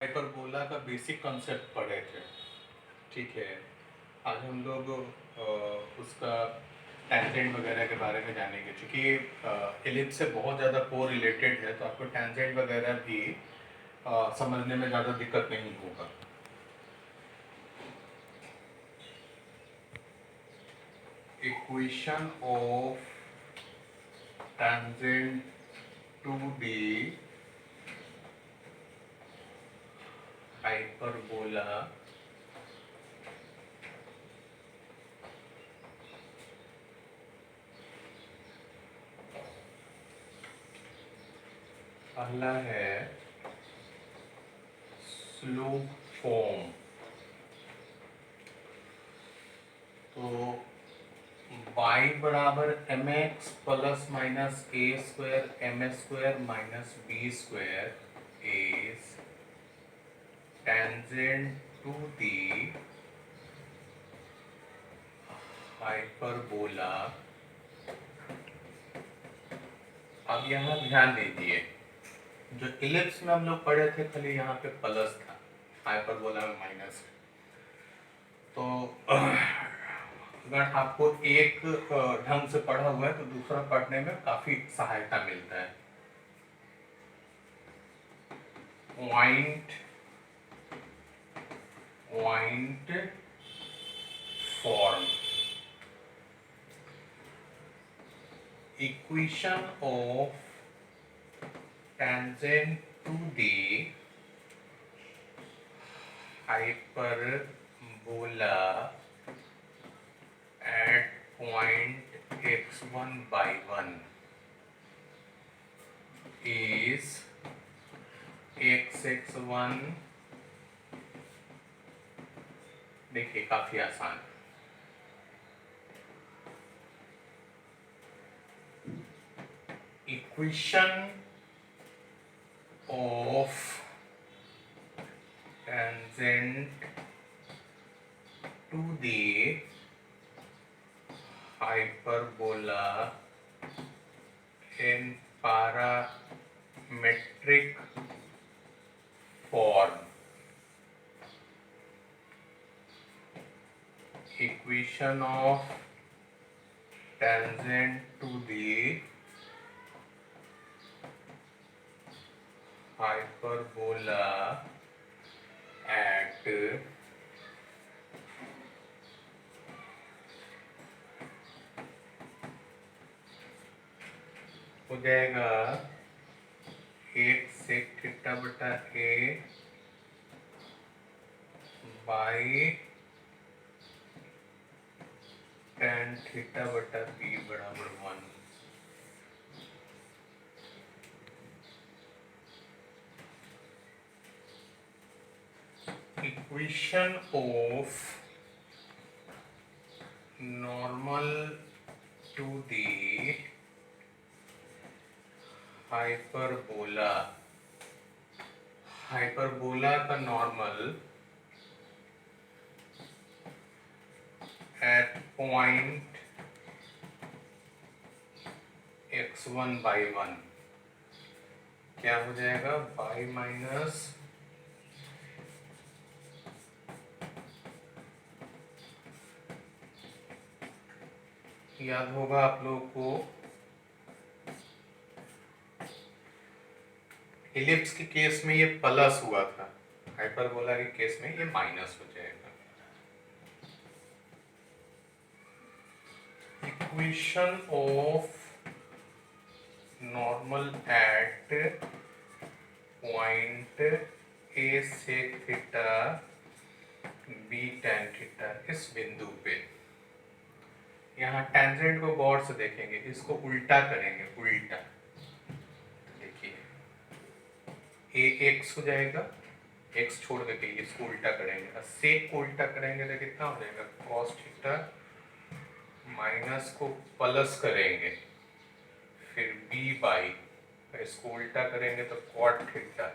Hyperbola का basic concept पढ़े थे। ठीक है, आज हम लोग उसका टेंजेंट वगैरह के बारे में जानेंगे। क्योंकि एलिप्स से बहुत ज़्यादा को रिलेटेड है, तो आपको टेंजेंट वगैरह भी समझने में ज़्यादा दिक्कत नहीं होगा। Equation of tangent to the hyperbola पहला है स्लोप फॉर्म। तो y बराबर M X plus minus A square M square minus B square is tangent to the hyperbola. अब यहाँ ध्यान दीजिए, जो इलिप्स में हम लोग पढ़े थे खाली यहाँ पे प्लस था, हाइपरबोला में माइनस है। तो अगर आपको एक ढंग से पढ़ा हुआ है तो दूसरा पढ़ने में काफी सहायता मिलता है। Point form equation of tangent to the hyperbola at point x1 by 1 is x1। देखिए काफी आसान। Equation of tangent to the hyperbola in parametric form। Equation of tangent to the hyperbola at हो जाएगा एक सेक थीटा बटा A by tan theta बटा B बराबर 1। Equation of normal to the hyperbola. Hyperbola का normal at point x1 by 1 क्या हो जाएगा, y माइनस याद होगा आप लोगों को इलिप्स के केस में ये प्लस हुआ था, हाइपरबोला के केस में ये माइनस हो जाएगा। Equation of normal at point A sec theta B tan theta इस बिंदु पे। यहाँ टेंजेंट को गौर से देखेंगे, इसको उल्टा करेंगे, उल्टा देखिए ए एक्स हो जाएगा, एक्स छोड़ देके इसको उल्टा करेंगे, सेक को उल्टा करेंगे तो कितना हो जाएगा cos थीटा, माइनस को प्लस करेंगे फिर बी बाई, इसको उल्टा करेंगे तो cot थीटा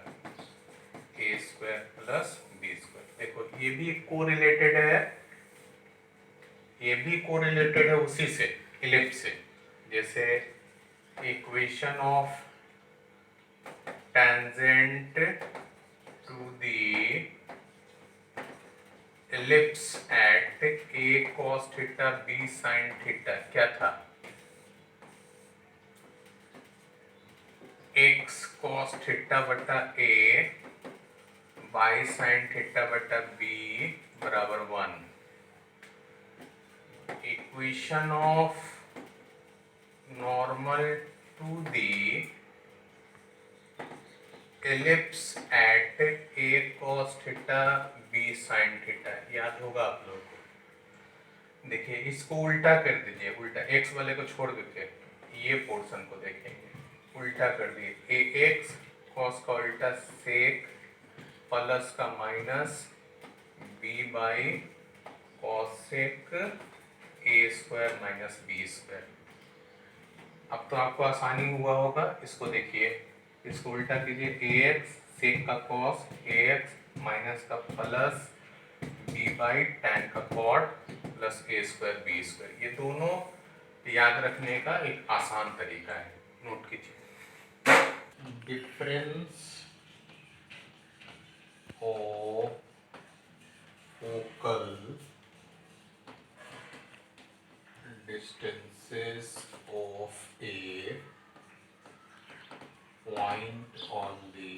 ए स्क्वायर प्लस बी स्क्वायर। देखो ये भी कोरिलेटेड है, ये भी कोरिलेटेड है उसी से, इलिप्स से। जैसे equation of tangent to the ellipse at A cos theta B sin theta क्या था? x cos थीटा बटा a y sin थीटा बटा b बराबर 1। Equation of normal to the ellipse at a cos theta b sin theta याद होगा आप लोगों को। देखिए इसको उल्टा कर दीजिए, उल्टा x वाले को छोड़ देते ये पोर्शन को देखेंगे, उल्टा कर दिए ए एक्स कॉस का उल्टा सेक प्लस का minus B by cosec A square minus B square. अब तो आपको आसानी हुआ होगा, इसको देखिए, इसको उल्टा कीजिए ए एक्स सेक का कॉस ए एक्स माइनस का प्लस बी बाई टैन का कॉट प्लस ए स्क्वायर बी स्क्वायर। ये दोनों याद रखने का एक आसान तरीका है, नोट कीजिए। Difference of focal distances of a point on the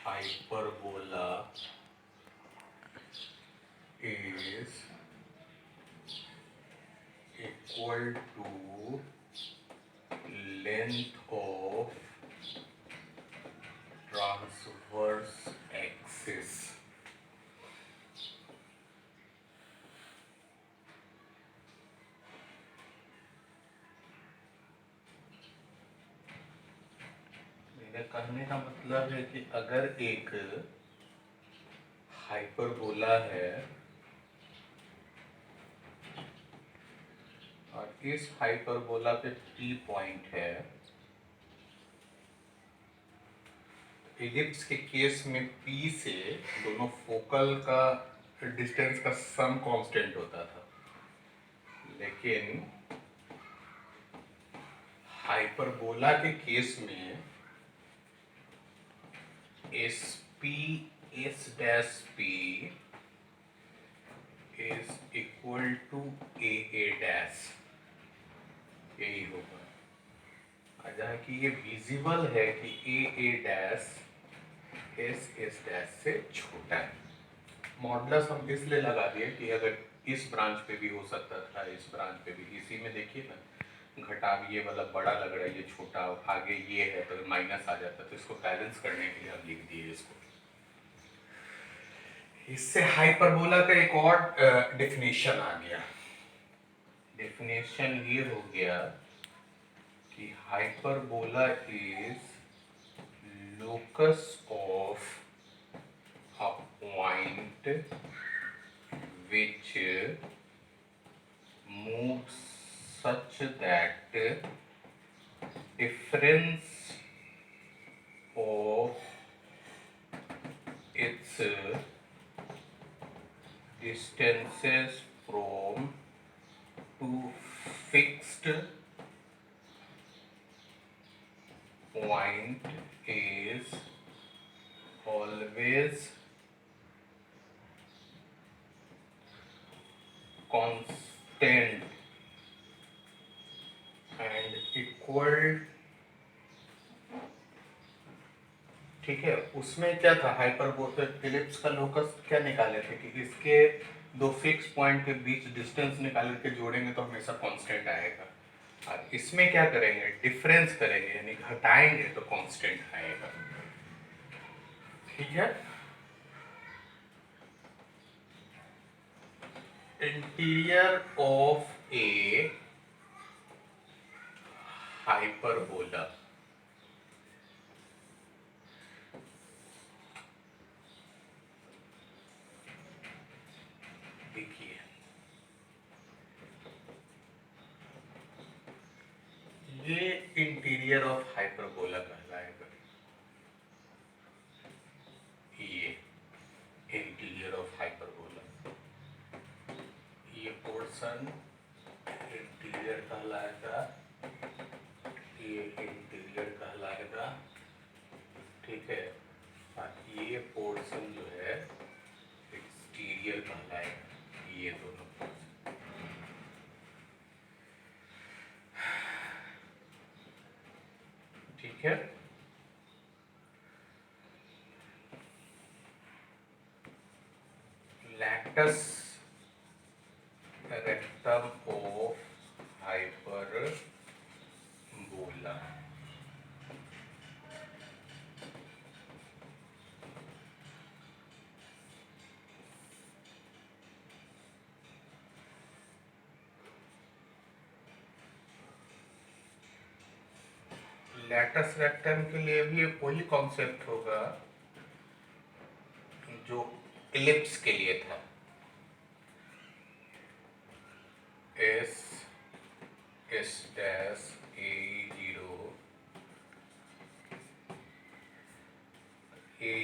hyperbola is equal to length of transverse axis। कहने का मतलब है कि अगर एक हाइपरबोला है और इस हाइपरबोला पे P पॉइंट है, इलिप्स के केस में P से दोनों फोकल का डिस्टेंस का सम कांस्टेंट होता था, लेकिन हाइपरबोला के केस में S P S dash P is equal to A dash, यही होगा। जहाँ कि ये विजिबल है कि ए डैश एस डैश से छोटा है। मॉडुलस हम इसलिए लगा दिए कि अगर इस ब्रांच पे भी हो सकता था, इस ब्रांच पे भी, इसी में देखिए ना घटाव ये वाला बड़ा लग रहा है, ये छोटा, आगे ये है तो माइनस आ जाता, तो इसको बैलेंस करने के लिए हम लिख दिए इसको। इससे हाइपरबोला का एक और डेफिनेशन आ गया। डेफिनेशन ये हो गया कि hyperbola is locus of a point which moves such that difference of its distances from two fixed point is always constant and equal। ठीक है, उसमें क्या था, हाइपरबोलिक इलिप्स का लोकस क्या निकाले थे कि इसके दो फिक्स पॉइंट के बीच डिस्टेंस निकाल के जोड़ेंगे तो हमेशा कांस्टेंट आएगा, और इसमें क्या करेंगे, डिफरेंस करेंगे यानी घटाएंगे तो कांस्टेंट आएगा। ठीक है, इंटीरियर ऑफ ए हाइपरबोला, देखिए ये इंटीरियर ऑफ हाइपरबोला कहलाएगा, ये इंटीरियर ऑफ हाइपरबोला, ये पोर्शन इंटीरियर कहलाएगा, ये इंटीरियर कहलाएगा। ठीक है, ये पोर्शन जो है एक्सटीरियर कहलाएगा, ये दोनों पोर्शन। ठीक है, latus rectum of hyperbola. Latus rectum के लिए भी वही कॉन्सेप्ट होगा जो इलिप्स के लिए था। S S dash A zero A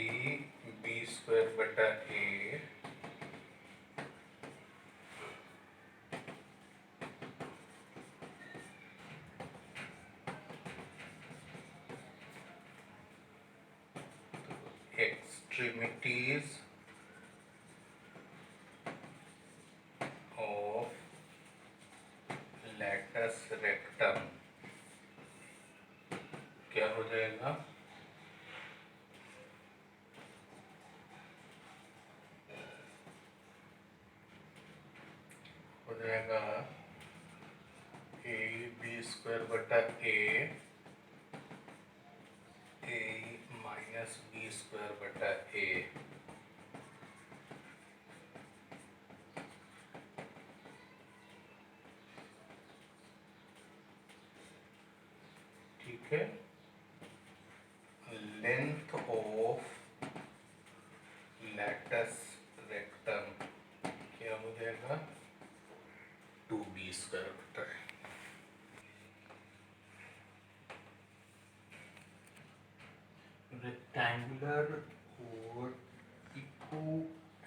B square बटा A extremities of latus rectum क्या हो जाएगा? हो जाएगा ए बी स्क्वायर बटा ए माइनस बी स्क्वायर बटा ए। ठीक है, लेंथ ऑफ लैटस रेक्टम क्या हो जाएगा? 2b स्क्वायर बटा ए। रेक्टेंगुलर और इक्वो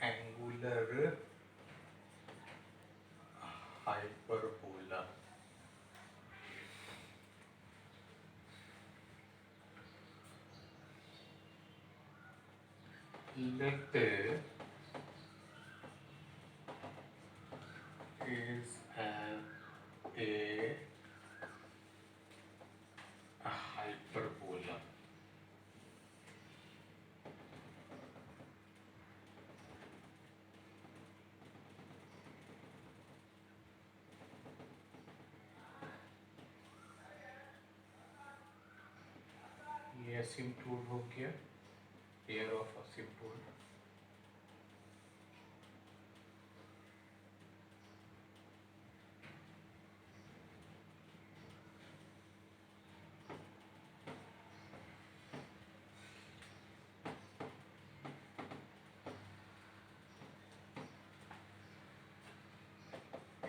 angular hyperbola. Let is a hyperbola. ये asymptote हो गया, pair of asymptote।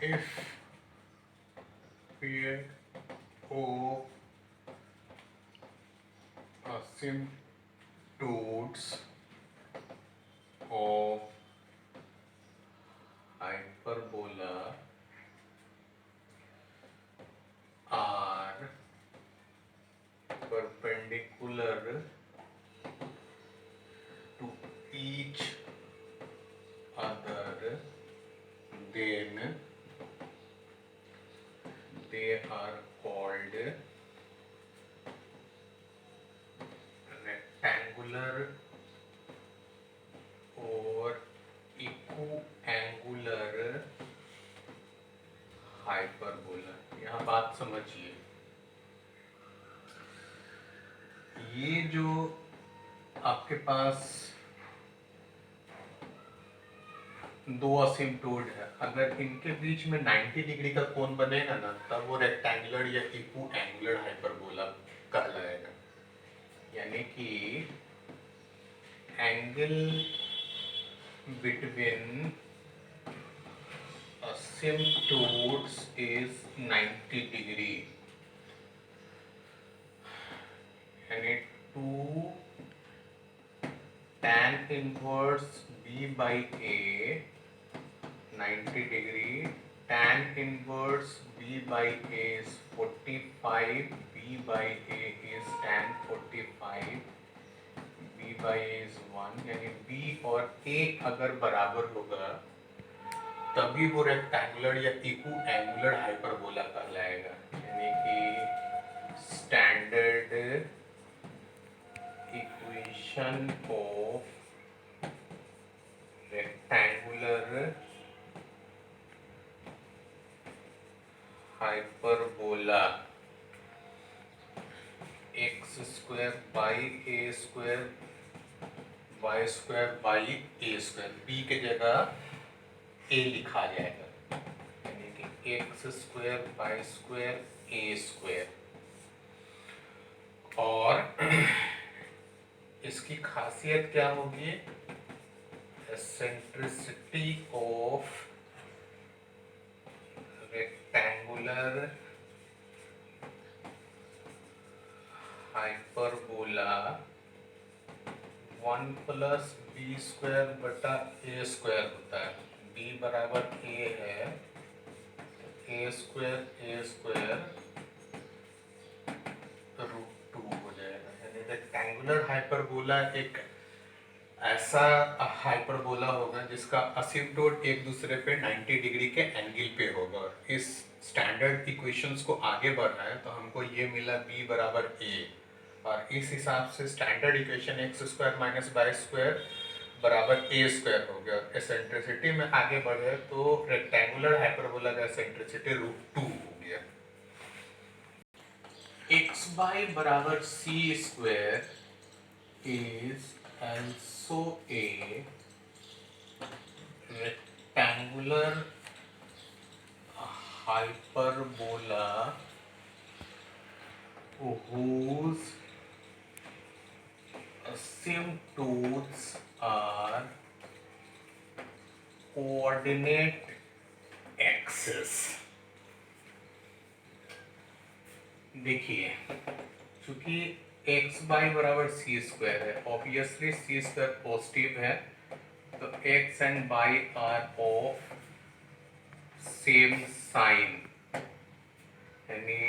If pair of asymptotes of hyperbola are perpendicular to each other, then they are called rectangular or equiangular hyperbola. यहाँ बात समझिए, ये जो आपके पास दो असिम्प्टोड है, अगर इनके बीच में 90 डिग्री का कोण बनेगा ना, तब वो रेक्टेंगुलर या इक्विएंगुलर हाइपरबोला कहलाएगा। यानी कि angle between asymptotes is 90 degree, and it 2 tan inverse b by a 90 degree, tan inverse b by a is 45, b by a is tan 45, b by A is 1, यानी बी और ए अगर बराबर होगा तभी वो रेक्टेंगुलर या इक्वी एंगुलर हाइपरबोला कहलाएगा, यानी कि standard equation of rectangular hyperbola X square by A square Y square by A square, B के जगह ए लिखा जाएगा, यानी कि X square by square A square. और इसकी खासियत क्या होगी? Eccentricity of rectangular hyperbola 1 plus B square बटा ए स्क्वायर होता है। बी बराबर ए है, ए स्क्वायर रूट 2 हो जाएगा। यानी रेक्टेंगुलर हाइपरबोला एक ऐसा हाइपरबोला होगा जिसका असिम्प्टोट एक दूसरे पे 90 डिग्री के एंगल पे होगा। इस स्टैंडर्ड इक्वेशंस को आगे बढ़ना है तो हमको ये मिला b बराबर a, और इस हिसाब से standard equation X square minus Y square बराबर ए स्क्वायर हो गया। एसेंट्रिसिटी में आगे बढ़े तो रेक्टेंगुलर हाइपरबोला का एसेंट्रिसिटी रूट 2 हो गया। एक्स बाई बराबर C square is also a rectangular hyperbola whose asymptotes are coordinate axis। देखिए, चूंकि एक्स बाई बराबर सी स्क्वायर है, ऑब्वियसली सी स्क्वायर पॉजिटिव है, तो X and by are of same sign, यानी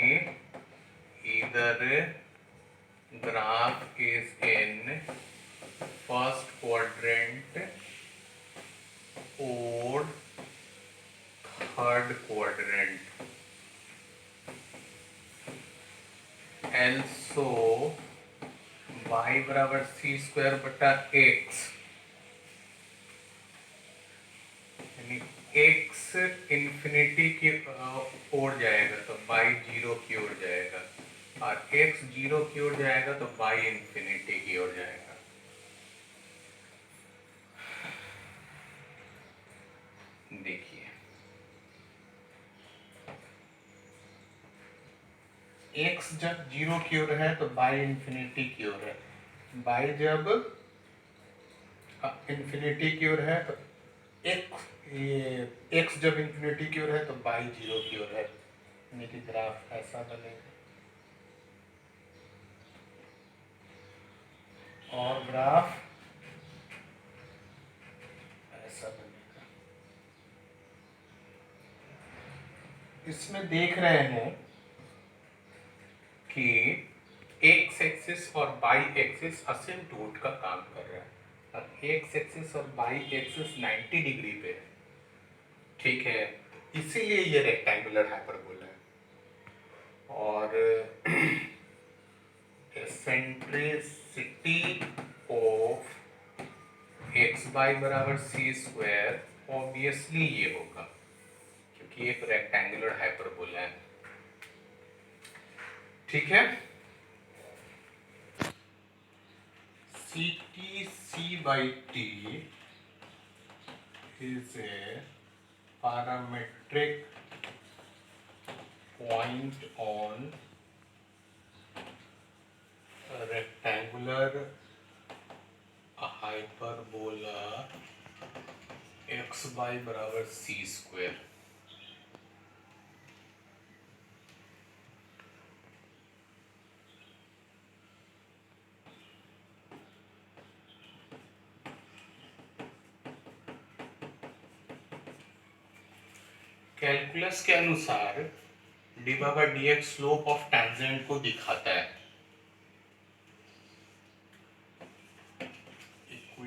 इधर graph is in first quadrant और third quadrant. Also y बराबर सी स्क्वायर बटा एक्स, यानी x इंफिनिटी की ओर जाएगा तो y 0 की ओर जाएगा, और x 0 की ओर जाएगा तो y इंफिनिटी की ओर जाएगा। देखिए, x जब 0 की ओर है तो y इंफिनिटी की ओर है, y जब इंफिनिटी की ओर है तो x जब इंफिनिटी की ओर है तो y 0 की ओर है, यानी कि ग्राफ ऐसा बनेगा और ग्राफ ऐसा बनेगा। इसमें देख रहे हैं कि एक्स एक्सिस और बाई एक्सिस असिम्प्टोट का काम कर रहा है, और एक्स एक्सिस और बाई एक्सिस 90 डिग्री पे है, ठीक है, इसीलिए ये रेक्टेंगुलर हाइपरबोला है। और एसेंट्रिसिटी ऑफ एक्स बाई बराबर सी स्क्वायर ऑब्वियसली ये होगा, क्योंकि एक रेक्टेंगुलर हाइपरबोला है, ठीक है। C by T is a parametric point on a rectangular hyperbola x by बराबर c स्क्वायर। कैलकुलस के अनुसार D by D x slope of tangent को दिखाता है।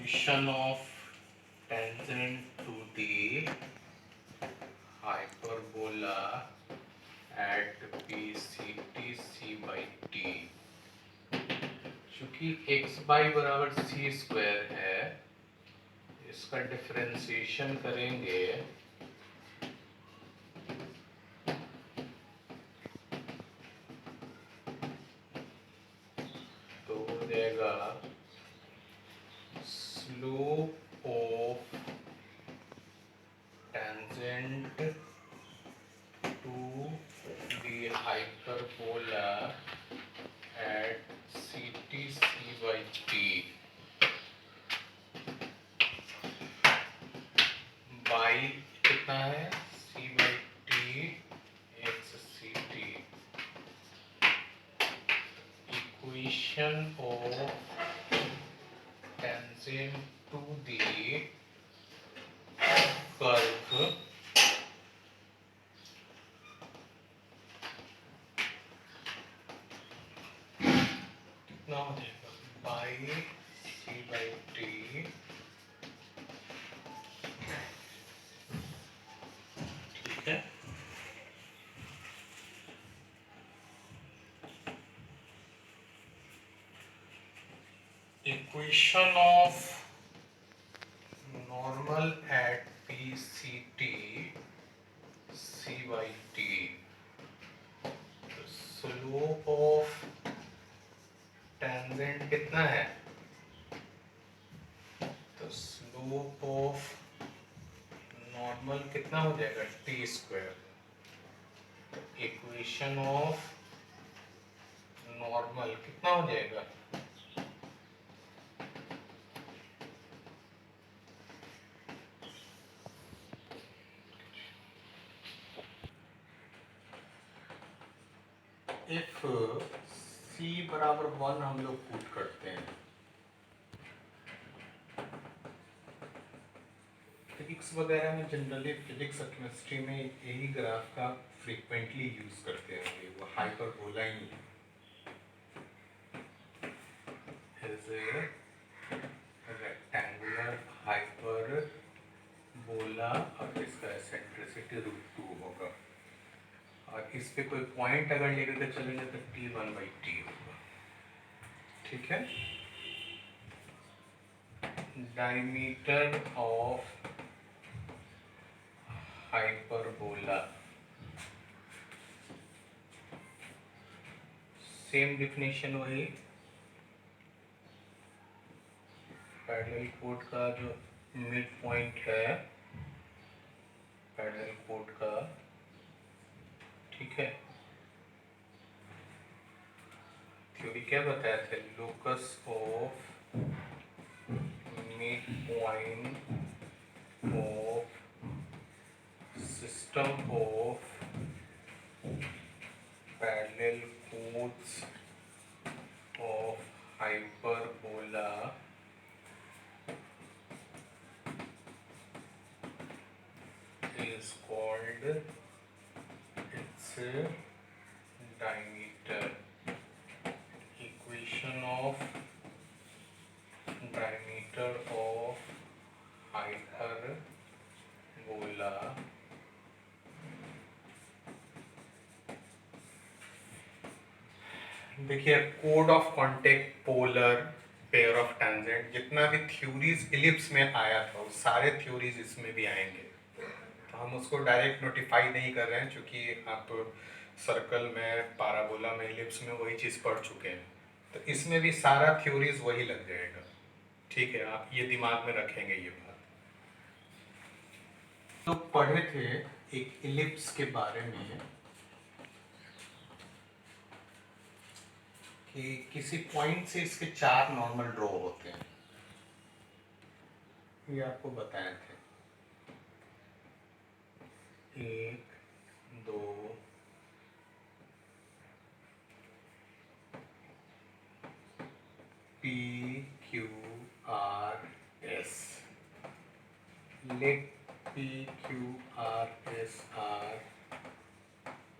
equation of tangent to the hyperbola at BCT C by T, चूंकि x by बराबर C square है, इसका डिफरेंशिएशन करेंगे तो हो जाएगा slope of tangent to the hyperbola at ct c by t by कितना है c by t x ct, equation of tangent to the curve कितना हो जाएगा बाई c by t, ठीक है। Equation of normal at PCT C by T. The slope of tangent कितना है? तो slope of normal कितना हो जाएगा? T square. तो equation of normal कितना हो जाएगा? इफ c बराबर 1 हम लोग पुट करते हैं, फिजिक्स वगैरह में जनरली फिजिक्स और केमिस्ट्री में यही ग्राफ का फ्रीक्वेंटली यूज करते हैं, वो hyperbola he is a rectangular hyperbola और इसका एसेंट्रिसिटी √2 होगा, और इस पे कोई पॉइंट अगर लेकर के चलेंगे तो t1/t होगा, ठीक है। Diameter of hyperbola, same definition वही, पैरेलल कोड का जो मिड पॉइंट है पैरेलल कोड का, ठीक है। थ्योरी क्या बताया था? Locus of mid point of system of parallel codes of hyperbola is called its diameter. Equation of diameter of hyperbola देखिए, code of contact, polar, pair of tangent, जितना भी थ्योरीज इलिप्स में आया था वो सारे थ्योरीज इसमें भी आएंगे, तो हम उसको डायरेक्ट नोटिफाई नहीं कर रहे हैं क्योंकि आप सर्कल में, पाराबोला में, इलिप्स में वही चीज़ पढ़ चुके हैं, तो इसमें भी सारा थ्योरीज वही लग जाएगा, ठीक है। आप ये दिमाग में रखेंगे ये बात। तो पढ़े थे एक इलिप्स के बारे में कि किसी पॉइंट से इसके 4 नॉर्मल ड्रॉ होते हैं, ये आपको बताए थे, 1 2 P Q R S, let P Q R S are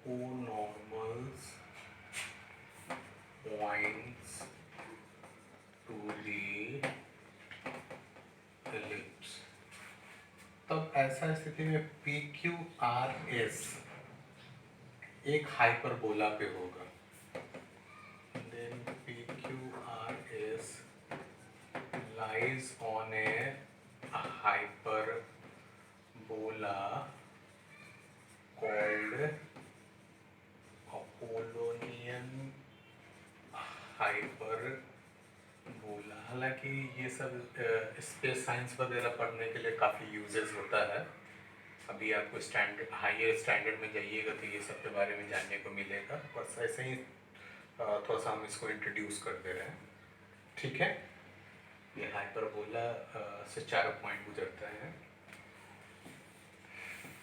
conormals points to the ऐसा स्थिति में पी क्यू आर एस एक हाइपरबोला पे होगा, then P Q R S lies on a hyperbola called Apollonian hyperbola. हालांकि ये सब space science वगैरह पढ़ने के लिए काफ़ी यूजेस होता है। अभी आपको स्टैंडर्ड हायर स्टैंडर्ड में जाइएगा तो ये सब के बारे में जानने को मिलेगा, बस ऐसे ही थोड़ा सा हम इसको इंट्रोड्यूस कर दे रहे हैं। ठीक है, ये हाइपरबोला से चारों पॉइंट गुजरता है।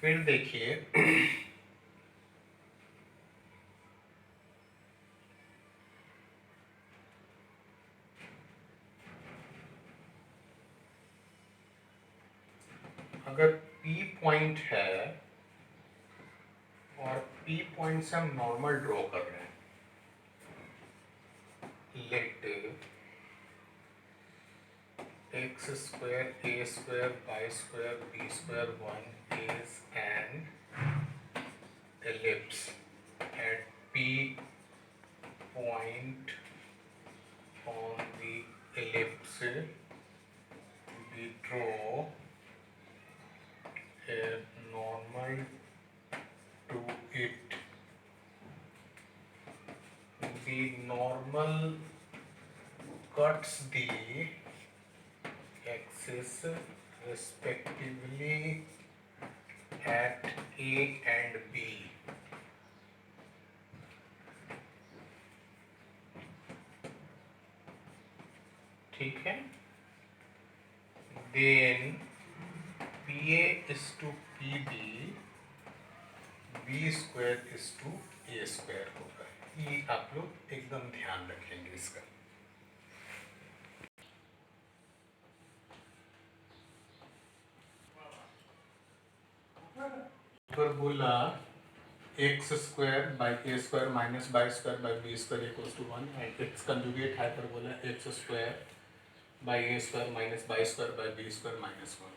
फिर देखिए अगर P पॉइंट है और P पॉइंट से हम नॉर्मल ड्रॉ कर रहे हैं, late x square a square y square b square 1 is an ellipse at P point on the ellipse we draw a normal to it. The normal cuts the axis respectively at A and B. ठीक है, then PA is to PB, B square is to A square होगा। ये आप लोग एकदम ध्यान रखेंगे इसका। Hyperbola x square by a square minus y square by b square equals to 1 and its conjugate hyperbola x square by a square minus y square by b square minus 1।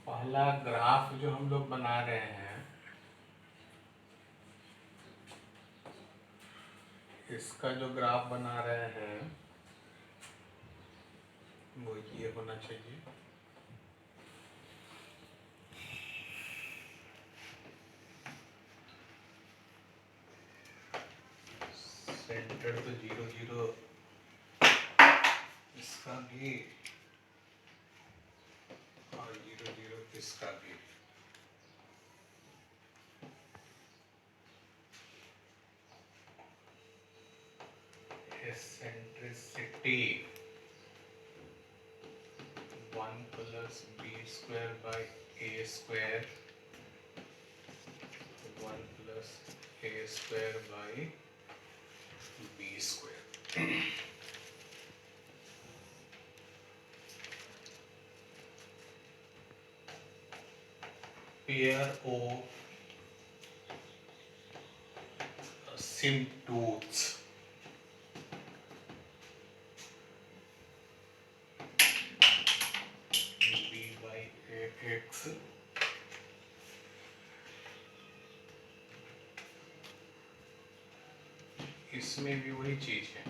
पहला graph जो हम लोग बना रहे हैं इसका जो graph बना रहे हैं वो ये होना चाहिए। सेंटर तो 0 0 इसका भी और 0 0 इसका भी। Eccentricity 1 plus b square by a square 1 plus a square by b square। Pair of asymptotes b by ax इसमें भी वही चीज है।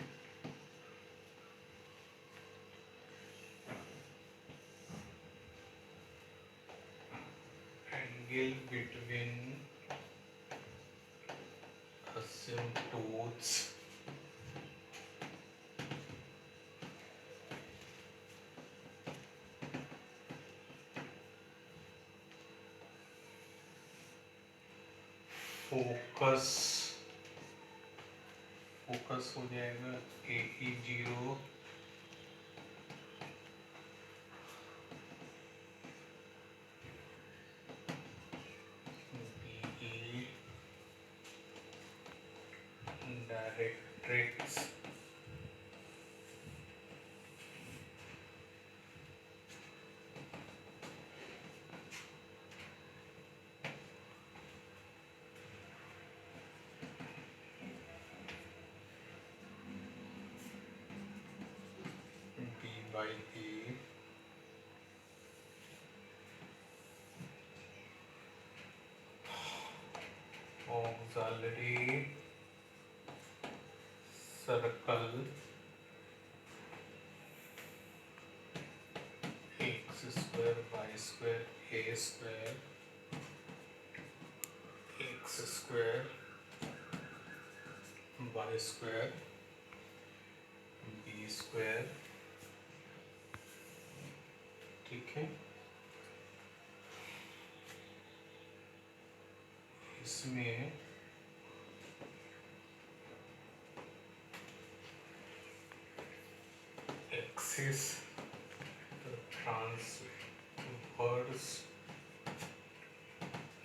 Angle between asymptotes फोकस हो जाएगा AE0 BE directrix B by E already circle X square Y square A square X square Y square B square. ठीक है, इसमें एक्सिस ट्रांसवर्स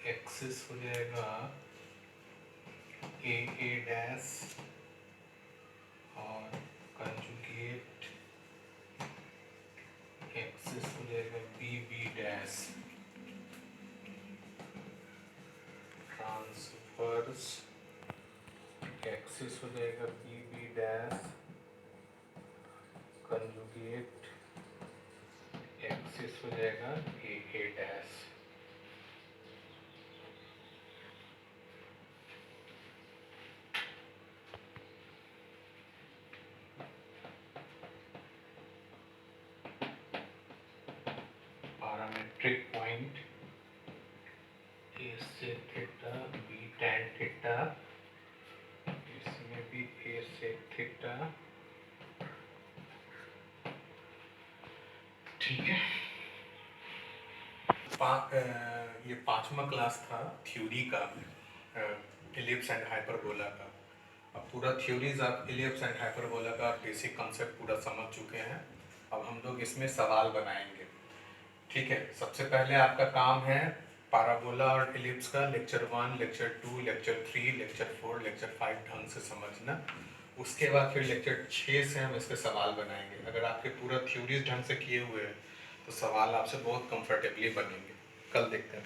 एक्सिस हो जाएगा ए डैश और कंजुगेट एक्सिस हो जाएगा बी डैश। ट्रांसवर्स एक्सिस हो जाएगा बी डैश, कंजुगेट एक्सिस हो जाएगा A dash. Parametric point A sec theta B tan theta, इसमें भी ए सेक थीटा। ठीक है, ये 5वां क्लास था थ्योरी का, इलिप्स एंड हाइपरबोला का। अब पूरा थ्योरीज आप इलिप्स एंड हाइपरबोला का बेसिक कॉन्सेप्ट पूरा समझ चुके हैं। अब हम लोग इसमें सवाल बनाएंगे। ठीक है, सबसे पहले आपका काम है पैराबोला और इलिप्स का lecture 1, lecture 2, lecture 3, lecture 4, lecture 5 ढंग से समझना। उसके बाद फिर लेक्चर 6 से हम इस पर सवाल बनाएंगे। अगर आपके पूरा थ्योरीज ढंग से किए हुए हैं तो सवाल आपसे बहुत कंफर्टेबली बनेंगे। कल देखते हैं।